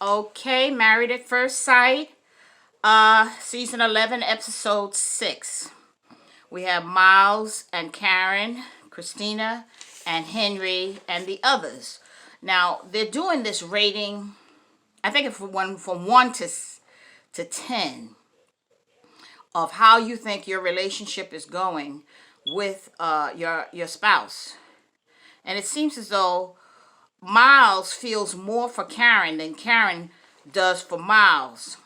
Okay, Married at First Sight, season 11, episode 6. We have Miles and Karen, Christina and Henry and the others. Now, they're doing this rating, I think it's from 1 to 10 of how you think your relationship is going with your spouse. And it seems as though Miles feels more for Karen than Karen does for Miles.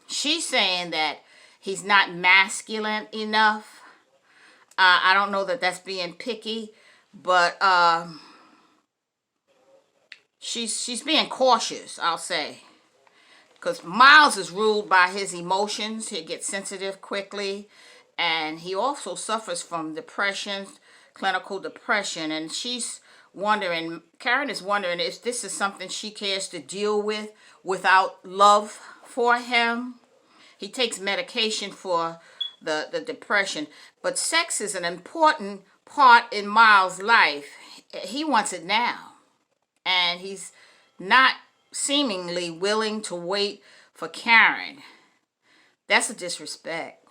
She's saying that he's not masculine enough. I don't know that that's being picky, but she's being cautious, I'll say. Because Miles is ruled by his emotions. He gets sensitive quickly. And he also suffers from depression, clinical depression. And Karen is wondering if this is something she cares to deal with without love for him. He takes medication for the depression. But sex is an important part in Miles' life. He wants it now. And he's not seemingly willing to wait for Karen. That's a disrespect.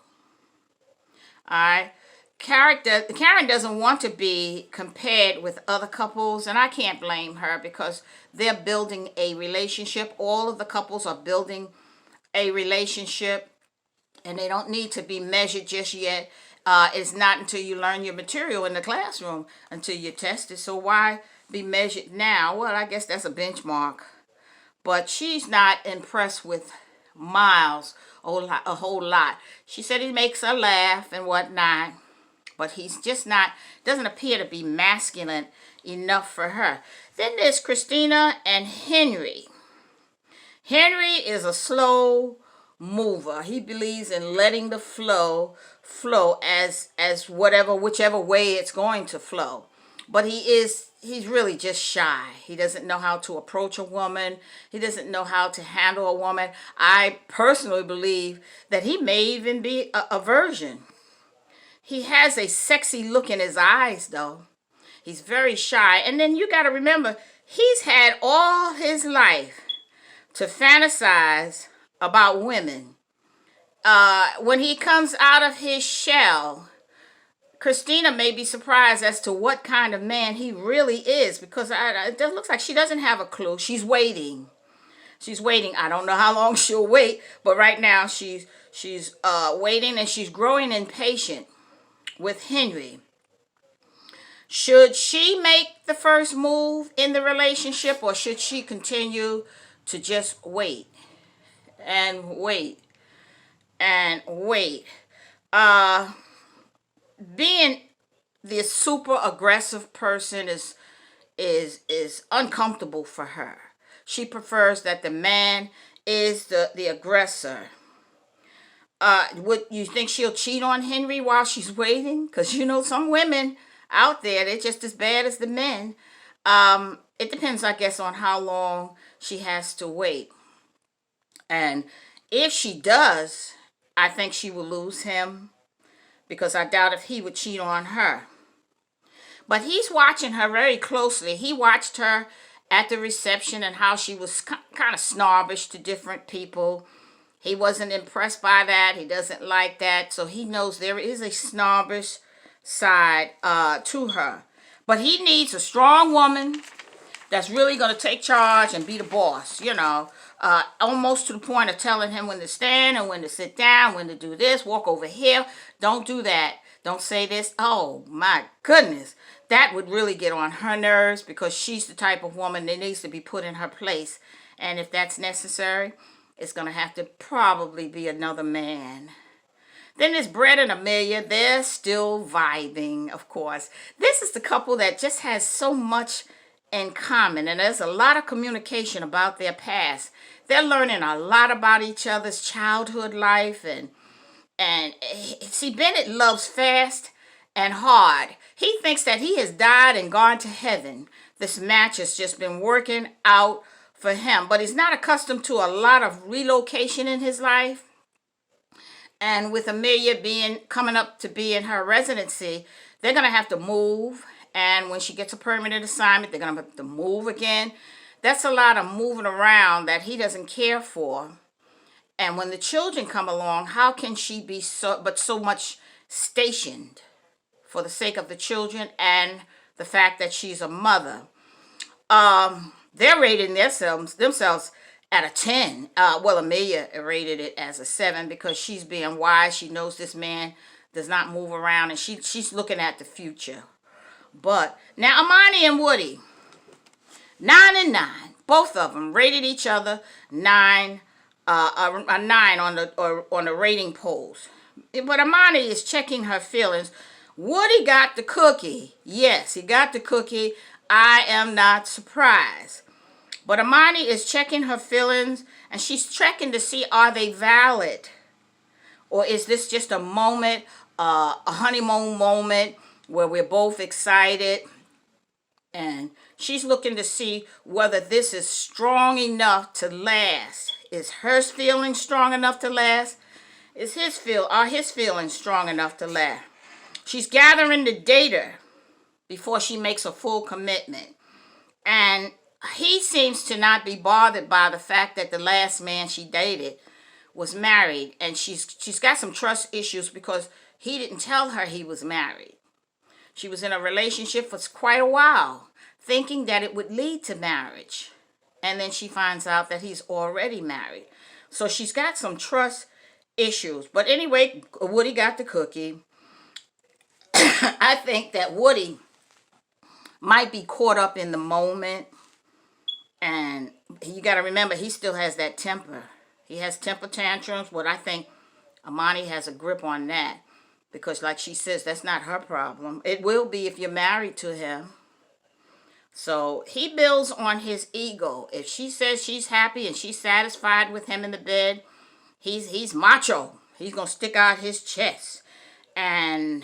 All right. Karen doesn't want to be compared with other couples, and I can't blame her because they're building a relationship. All of the couples are building a relationship, and they don't need to be measured just yet. It's not until you learn your material in the classroom until you're tested. So why be measured now? Well, I guess that's a benchmark. But she's not impressed with Miles a whole lot. She said he makes her laugh and whatnot, but he's just doesn't appear to be masculine enough for her. Then there's Christina and Henry. Henry is a slow mover. He believes in letting the flow as whichever way it's going to flow. But he's really just shy. He doesn't know how to approach a woman. He doesn't know how to handle a woman. I personally believe that he may even be a virgin. He has a sexy look in his eyes, though. He's very shy. And then you got to remember, he's had all his life to fantasize about women. When he comes out of his shell, Christina may be surprised as to what kind of man he really is, because it looks like she doesn't have a clue. She's waiting. I don't know how long she'll wait, but right now she's waiting, and she's growing impatient with Henry. Should she make the first move in the relationship, or should she continue to just wait and wait and wait? Being the super aggressive person is uncomfortable for her. She prefers that the man is the aggressor. Would you think she'll cheat on Henry while she's waiting? Because some women out there, they're just as bad as the men. It depends, I guess, on how long she has to wait. And if she does, I think she will lose him, because I doubt if he would cheat on her. But he's watching her very closely. He watched her at the reception and how she was kind of snobbish to different people. He wasn't impressed by that. He doesn't like that. So he knows there is a snobbish side to her. But he needs a strong woman that's really going to take charge and be the boss, almost to the point of telling him when to stand and when to sit down, when to do this, walk over here. Don't do that. Don't say this. Oh, my goodness. That would really get on her nerves, because she's the type of woman that needs to be put in her place. And if that's necessary, it's going to have to probably be another man. Then there's Brett and Amelia. They're still vibing, of course. This is the couple that just has so much in common, and there's a lot of communication about their past. They're learning a lot about each other's childhood life, and see, Bennett loves fast and hard. He thinks that he has died and gone to heaven. This match has just been working out for him, but he's not accustomed to a lot of relocation in his life. And with Amelia coming up to be in her residency, they're going to have to move. And when she gets a permanent assignment, they're going to have to move again. that's a lot of moving around that he doesn't care for. And when the children come along, how can she be so much stationed for the sake of the children and the fact that she's a mother? They're rating themselves at a 10. Well, Amelia rated it as a 7 because she's being wise. She knows this man does not move around, and she's looking at the future. But now Amani and Woody, 9 and 9. Both of them rated each other 9, a 9 on the rating polls. But Amani is checking her feelings. Woody got the cookie. Yes, he got the cookie. I am not surprised. But Amani is checking her feelings, and she's checking to see, are they valid? Or is this just a moment, a honeymoon moment where we're both excited? And she's looking to see whether this is strong enough to last. Is her feelings strong enough to last? Are his feelings strong enough to last? She's gathering the data before she makes a full commitment. And he seems to not be bothered by the fact that the last man she dated was married. And she's got some trust issues because he didn't tell her he was married. She was in a relationship for quite a while, thinking that it would lead to marriage. And then she finds out that he's already married. So she's got some trust issues. But anyway, Woody got the cookie. I think that Woody might be caught up in the moment. And you got to remember, he still has that temper. He has temper tantrums. But I think Amani has a grip on that. Because like she says, that's not her problem. It will be if you're married to him. So he builds on his ego. If she says she's happy and she's satisfied with him in the bed, he's macho. He's going to stick out his chest. And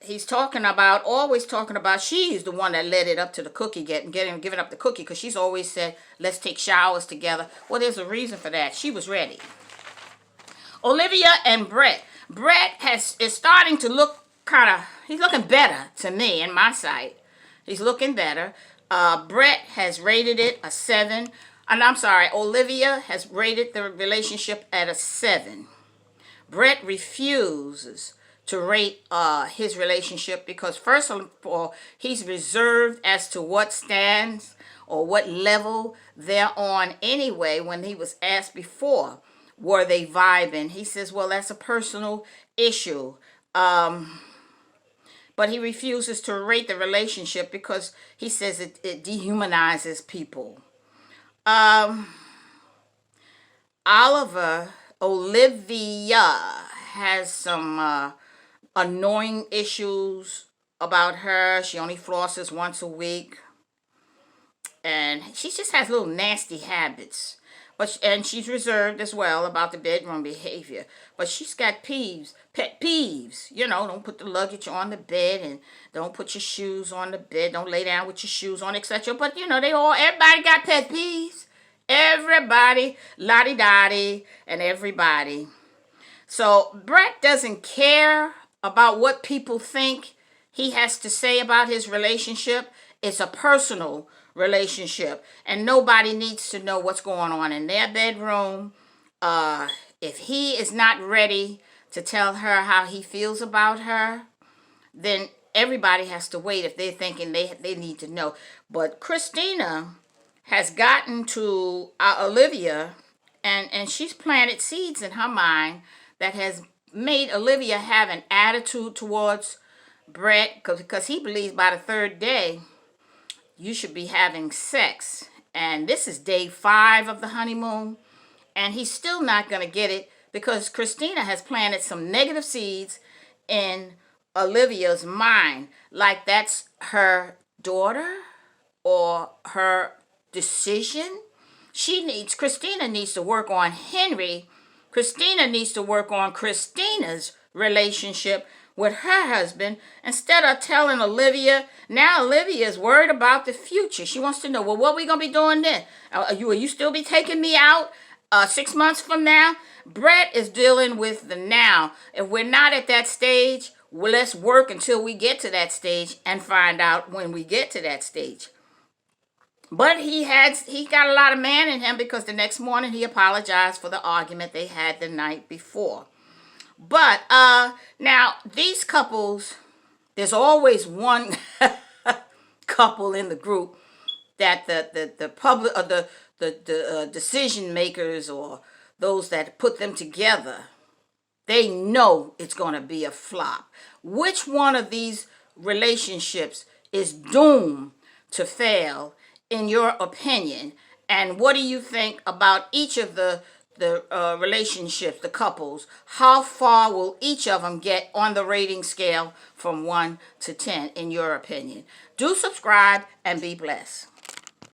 he's always talking about, she's the one that led it up to the cookie, giving up the cookie, because she's always said, let's take showers together. Well, there's a reason for that. She was ready. Olivia and Brett. Brett is starting to look he's looking better to me in my sight. He's looking better. Brett has rated it a 7. And I'm sorry, Olivia has rated the relationship at a 7. Brett refuses to rate his relationship because, first of all, he's reserved as to what stands or what level they're on anyway. When he was asked before, were they vibing? He says, well, that's a personal issue. But he refuses to rate the relationship because he says it dehumanizes people. Olivia has some annoying issues about her. She only flosses once a week. And she just has little nasty habits. And she's reserved as well about the bedroom behavior. But she's got pet peeves. You know, don't put the luggage on the bed and don't put your shoes on the bed. Don't lay down with your shoes on, etc. But, you know, everybody got pet peeves. Everybody, lottie-dottie, and everybody. So Brett doesn't care about what people think he has to say about his relationship. It's a personal relationship, and nobody needs to know what's going on in their bedroom. If he is not ready to tell her how he feels about her, then everybody has to wait if they're thinking they need to know. But Christina has gotten to Olivia, and she's planted seeds in her mind that has made Olivia have an attitude towards Brett, because he believes by the 3rd day you should be having sex. And this is day 5 of the honeymoon, and he's still not going to get it because Christina has planted some negative seeds in Olivia's mind, like that's her daughter or her decision. Christina needs to work on Henry. Christina needs to work on Christina's relationship with her husband instead of telling Olivia. Now Olivia is worried about the future. She wants to know, well, what are we going to be doing then? Will you still be taking me out 6 months from now? Brett is dealing with the now. If we're not at that stage, Well, let's work until we get to that stage and find out when we get to that stage. But he got a lot of man in him, because the next morning he apologized for the argument they had the night before. But now these couples, there's always one couple in the group that the public, or the decision makers, or those that put them together, they know it's going to be a flop. Which one of these relationships is doomed to fail, in your opinion? And what do you think about each of the relationships, the couples? How far will each of them get on the rating scale from 1 to 10, in your opinion? Do subscribe and be blessed.